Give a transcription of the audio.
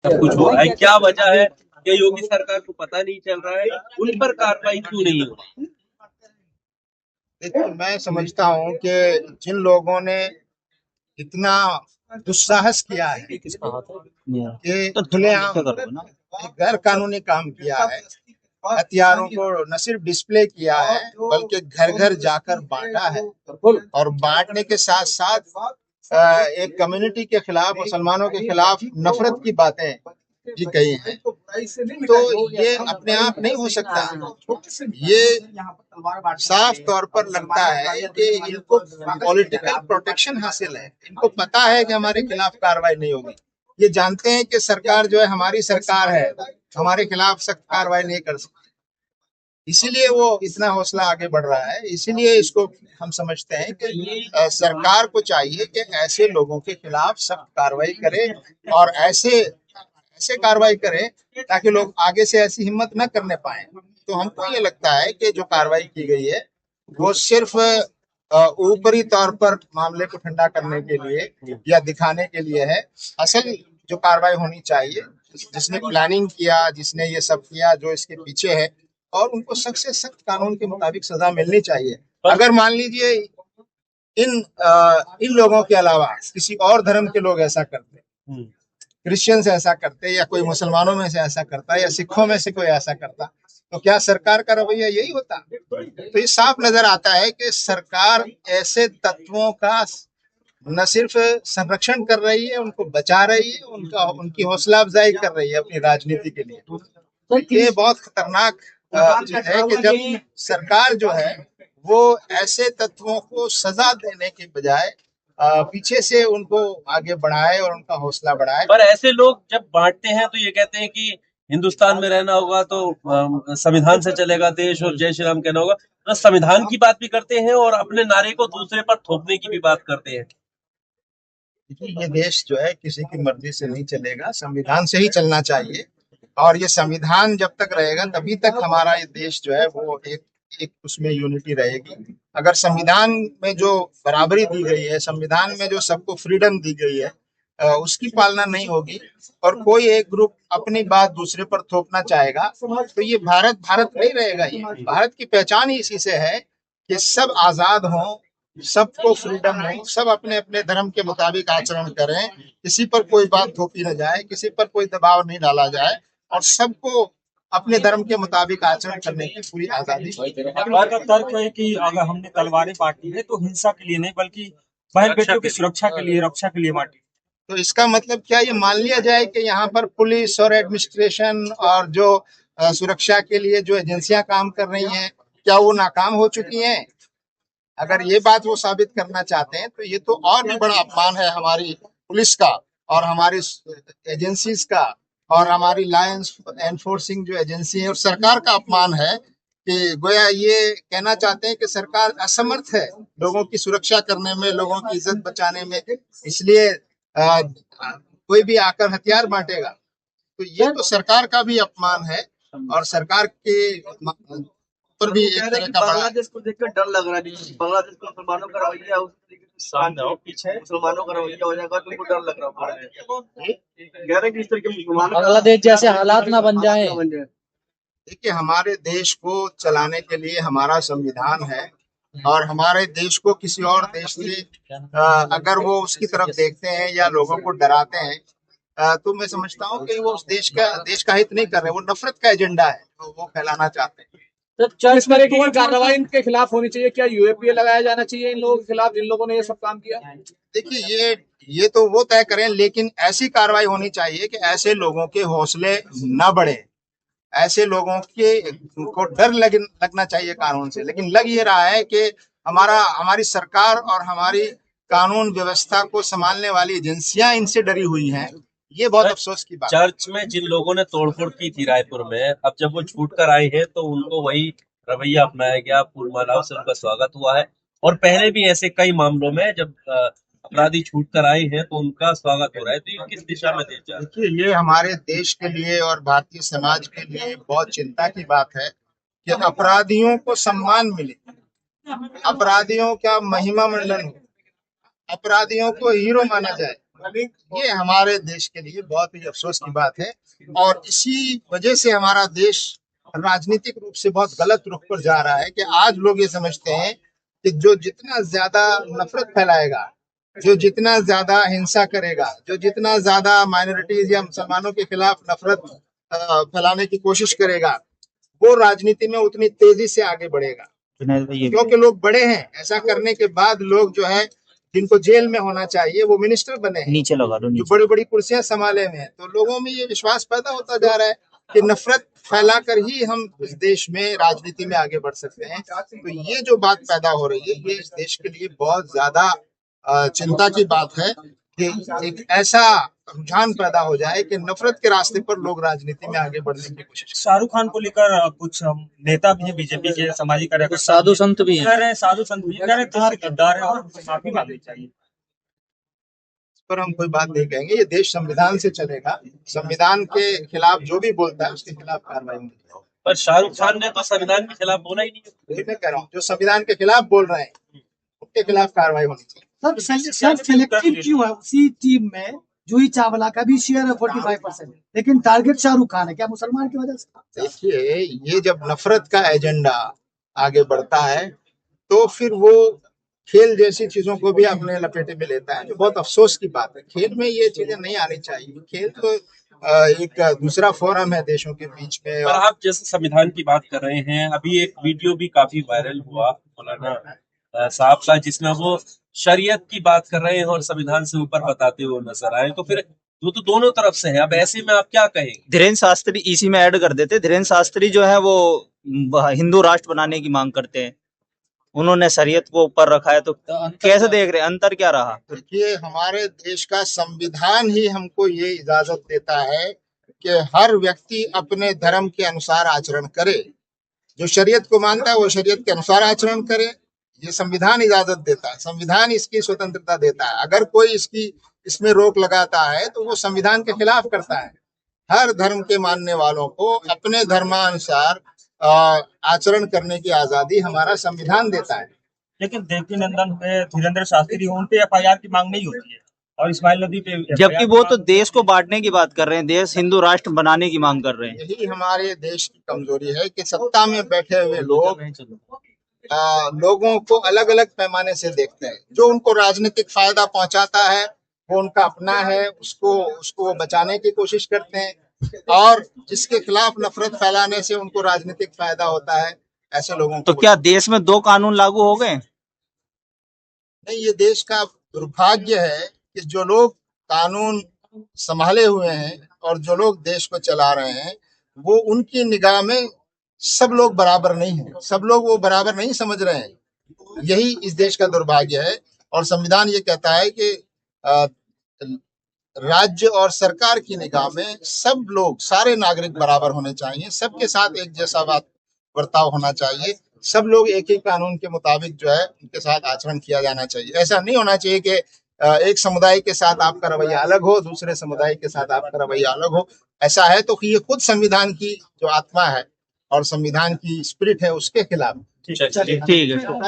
सब कुछ हो रहा है, क्या वजह है कि योगी सरकार को पता नहीं चल रहा है, उन पर कार्रवाई क्यों नहीं हो रही? देखिए, मैं समझता हूँ कि जिन लोगों ने इतना दुस्साहस किया है कि खुलेआम एक गैर कानूनी काम किया है, हथियारों को न सिर्फ डिस्प्ले किया है बल्कि घर घर जाकर बांटा है, और बांटने के साथ साथ एक कम्युनिटी के खिलाफ, मुसलमानों के खिलाफ नफरत की बातें भी कही हैं। तो ये अपने आप नहीं हो सकता। ये साफ तौर पर लगता है कि इनको पॉलिटिकल प्रोटेक्शन हासिल है। इनको पता है कि हमारे खिलाफ कार्रवाई नहीं होगी। ये जानते हैं कि सरकार जो है हमारी सरकार है, हमारे खिलाफ सख्त कार्रवाई नहीं कर सकती। इसीलिए वो इतना हौसला आगे बढ़ रहा है। इसीलिए इसको हम समझते हैं कि सरकार को चाहिए कि ऐसे लोगों के खिलाफ सख्त कार्रवाई करे, और ऐसे ऐसे कार्रवाई करे ताकि लोग आगे से ऐसी हिम्मत न करने पाए। तो हमको ये लगता है कि जो कार्रवाई की गई है वो सिर्फ ऊपरी तौर पर मामले को ठंडा करने के लिए या दिखाने के लिए है। असल जो कार्रवाई होनी चाहिए, जिसने प्लानिंग किया, जिसने ये सब किया, जो इसके पीछे है, और उनको सख्त से सख्त कानून के मुताबिक सजा मिलनी चाहिए। अगर मान लीजिए इन लोगों के अलावा किसी और धर्म के लोग ऐसा करते, क्रिश्चियन से ऐसा करते, या कोई मुसलमानों में से ऐसा करता, या सिखों में से कोई ऐसा करता, तो क्या सरकार का रवैया यही होता? तो ये साफ नजर आता है कि सरकार ऐसे तत्वों का न सिर्फ संरक्षण कर रही है, उनको बचा रही है, उनकी हौसला अफजाई कर रही है अपनी राजनीति के लिए। तो ये बहुत खतरनाक चीज है कि जब सरकार जो है वो ऐसे तत्वों को सजा देने के बजाय पीछे से उनको आगे बढ़ाए और उनका हौसला बढ़ाए। पर ऐसे लोग जब बांटते हैं तो ये कहते हैं कि हिंदुस्तान में रहना होगा तो संविधान से चलेगा देश, और जय श्री राम कहना होगा। तो संविधान की बात भी करते हैं और अपने नारे को दूसरे पर थोपने की भी बात करते हैं। ये देश जो है किसी की मर्जी से नहीं चलेगा, संविधान से ही चलना चाहिए। और ये संविधान जब तक रहेगा तभी तक हमारा ये देश जो है वो एक उसमें यूनिटी रहेगी। अगर संविधान में जो बराबरी दी गई है, संविधान में जो सबको फ्रीडम दी गई है, उसकी पालना नहीं होगी, और कोई एक ग्रुप अपनी बात दूसरे पर थोपना चाहेगा, तो ये भारत भारत नहीं रहेगा। ये भारत की पहचान ही इसी से है कि सब आजाद हों, सबको फ्रीडम हो, सब अपने अपने धर्म के मुताबिक आचरण करें, किसी पर कोई बात थोपी न जाए, किसी पर कोई दबाव नहीं डाला जाए, और सबको अपने धर्म के मुताबिक आचरण करने की पूरी आजादी। सरकार का तर्क है कि अगर हमने तलवारें बांटी है तो हिंसा के लिए नहीं बल्कि बहन बेटियों की सुरक्षा के लिए, रक्षा के लिए बांटी। तो इसका मतलब क्या ये मान लिया जाए कि यहाँ पर पुलिस और एडमिनिस्ट्रेशन और जो सुरक्षा के लिए जो एजेंसियां काम कर रही हैं, क्या वो नाकाम हो चुकी हैं? अगर ये बात वो साबित करना चाहते हैं तो ये तो और भी बड़ा अपमान है हमारी पुलिस का, और हमारी एजेंसीज का, और हमारी लॉ एनफोर्सिंग जो एजेंसी है, और सरकार का अपमान है कि गोया ये कहना चाहते हैं कि सरकार असमर्थ है लोगों की सुरक्षा करने में, लोगों की इज्जत बचाने में, इसलिए कोई भी आकर हथियार बांटेगा। तो ये तो सरकार का भी अपमान है, और सरकार के पर भी एक तरह का बांग्लादेश को देखकर डर लग रहा है। बांग्लादेश को मुसलमानों का रवैया पीछे मुसलमानों का रवैया हो जाएगा, तुमको डर लग रहा है कि इस तरह के मुसलमानों बांग्लादेश जैसे हालात ना बन जाए। देखिए, हमारे देश को चलाने के लिए हमारा संविधान है, और हमारे देश को किसी और देश से अगर वो उसकी तरफ देखते हैं या लोगों को डराते हैं, तो मैं समझता हूँ कि वो उस देश का हित नहीं कर रहे, वो नफरत का एजेंडा है तो वो फैलाना चाहते हैं। तो इस तरह की कार्रवाई इनके खिलाफ होनी चाहिए। क्या यूएपीए लगाया जाना चाहिए इन लोगों के खिलाफ जिन लोगों ने ये सब काम किया? देखिए, ये तो वो तय करें, लेकिन ऐसी कार्रवाई होनी चाहिए कि ऐसे लोगों के हौसले न बढ़े, ऐसे लोगों के को डर लगना चाहिए कानून से। लेकिन लग ये रहा है कि हमारी सरकार और हमारी कानून व्यवस्था को संभालने वाली एजेंसियां इनसे डरी हुई हैं। ये बहुत अफसोस की बात। चर्च में जिन लोगों ने तोड़फोड़ की थी रायपुर में, अब जब वो छूट कर आए हैं तो उनको वही रवैया अपनाया गया, फूल मालाओं से उनका स्वागत हुआ है। और पहले भी ऐसे कई मामलों में जब अपराधी छूट कर आए हैं तो उनका स्वागत हो रहा है। तो ये किस दिशा में देश जा रहा है? देखिए, ये हमारे देश के लिए और भारतीय समाज के लिए बहुत चिंता की बात है कि अपराधियों को सम्मान मिले, अपराधियों का महिमा मंडन हो, अपराधियों को हीरो माना जाए। ये हमारे देश के लिए बहुत ही अफसोस की बात है और इसी वजह से हमारा देश राजनीतिक रूप से बहुत गलत रुख पर जा रहा है कि आज लोग ये समझते हैं कि जो जितना ज्यादा नफरत फैलाएगा, जो जितना ज्यादा हिंसा करेगा, जो जितना ज्यादा माइनॉरिटीज या मुसलमानों के खिलाफ नफरत फैलाने की कोशिश करेगा, वो राजनीति में उतनी तेजी से आगे बढ़ेगा। क्योंकि लोग बड़े हैं, ऐसा करने के बाद लोग जो है जिनको जेल में होना चाहिए वो मिनिस्टर बने हैं, नीचे लगा दो, जो बड़ी बड़ी कुर्सियां संभाले हुए हैं। तो लोगों में ये विश्वास पैदा होता जा रहा है कि नफरत फैलाकर ही हम इस देश में राजनीति में आगे बढ़ सकते हैं। तो ये जो बात पैदा हो रही है, ये इस देश के लिए बहुत ज्यादा चिंता की बात है कि एक ऐसा रुझान पैदा हो जाए कि नफरत के रास्ते पर लोग राजनीति में आगे बढ़ने की कोशिश करें। शाहरुख खान को लेकर कुछ नेता भी हैं बीजेपी के, सामाजिक कार्यकर्ता, साधु संत भी हैं। कह रहे हैं साधु संत भी कह रहे हैं तो गद्दार है और माफी मांगनी चाहिए। इस पर हम कोई बात नहीं कहेंगे। ये देश संविधान से चलेगा, संविधान के खिलाफ जो भी बोलता है उसके खिलाफ कार्रवाई होगी। पर शाहरुख खान ने तो संविधान के खिलाफ बोला ही नहीं। वही मैं कह रहा हूँ, जो संविधान के खिलाफ बोल रहे हैं उनके खिलाफ कार्रवाई होनी चाहिए। सर सिलेक्टिव क्यों है? उसी टीम में जूही चावला का भी शेयर है 45%, लेकिन टारगेट शाहरुख खान है। क्या मुसलमान की वजह से? देखिए, ये जब नफरत का एजेंडा आगे बढ़ता है तो फिर वो खेल जैसी चीजों को भी अपने लपेटे में लेता है, जो बहुत अफसोस की बात है। खेल में ये चीजें नहीं आनी चाहिए। खेल तो एक दूसरा फोरम है देशों के बीच में। पर आप जैसे संविधान की बात कर रहे हैं, अभी एक वीडियो भी काफी वायरल हुआ मौलाना साहब का, जिसमें वो शरीयत की बात कर रहे हैं और संविधान से ऊपर बताते हुए नजर आए। तो फिर वो तो दोनों तरफ से है। अब ऐसे में आप क्या कहेंगे? धीरेन्द्र शास्त्री इसी में ऐड कर देते। धीरेन्द्र शास्त्री जो है वो हिंदू राष्ट्र बनाने की मांग करते हैं, उन्होंने शरीयत को ऊपर रखा है। तो कैसे देख रहे हैं, अंतर क्या रहा? देखिए, हमारे देश का संविधान ही हमको ये इजाजत देता है कि हर व्यक्ति अपने धर्म के अनुसार आचरण करे। जो शरीयत को मानता है वो शरीयत के अनुसार आचरण करे। ये संविधान इजाजत देता है, संविधान इसकी स्वतंत्रता देता है। अगर कोई इसमें रोक लगाता है तो वो संविधान के खिलाफ करता है। हर धर्म के मानने वालों को अपने धर्मानुसार आचरण करने की आजादी हमारा संविधान देता है। लेकिन देवकी नंदन पे धीरेन्द्र शास्त्री उन पे एफआईआर की मांग नहीं होती है और इस्माइल नदी पे, जबकि वो तो देश को बांटने की बात कर रहे हैं, देश हिंदू राष्ट्र बनाने की मांग कर रहे हैं। यही हमारे देश की कमजोरी है कि सत्ता में बैठे हुए लोग लोगों को अलग अलग पैमाने से देखते हैं। जो उनको राजनीतिक फायदा पहुंचाता है वो उनका अपना है, उसको बचाने की कोशिश करते हैं, और जिसके खिलाफ नफरत फैलाने से उनको राजनीतिक फायदा होता है, ऐसे लोगों को। तो क्या देश में 2 कानून लागू हो गए? नहीं, ये देश का दुर्भाग्य है कि जो लोग कानून संभाले हुए हैं और जो लोग देश को चला रहे हैं, वो उनकी निगाह में सब लोग बराबर नहीं हैं। सब लोग वो बराबर नहीं समझ रहे हैं। यही इस देश का दुर्भाग्य है। और संविधान ये कहता है कि राज्य और सरकार की निगाह में सब लोग, सारे नागरिक बराबर होने चाहिए। सबके साथ एक जैसा बर्ताव होना चाहिए। सब लोग एक ही कानून के मुताबिक जो है उनके साथ आचरण किया जाना चाहिए। ऐसा नहीं होना चाहिए कि एक समुदाय के साथ आपका रवैया अलग हो, दूसरे समुदाय के साथ आपका रवैया अलग हो। ऐसा है तो ये खुद संविधान की जो आत्मा है और संविधान की स्पिरिट है उसके खिलाफ। ठीक है।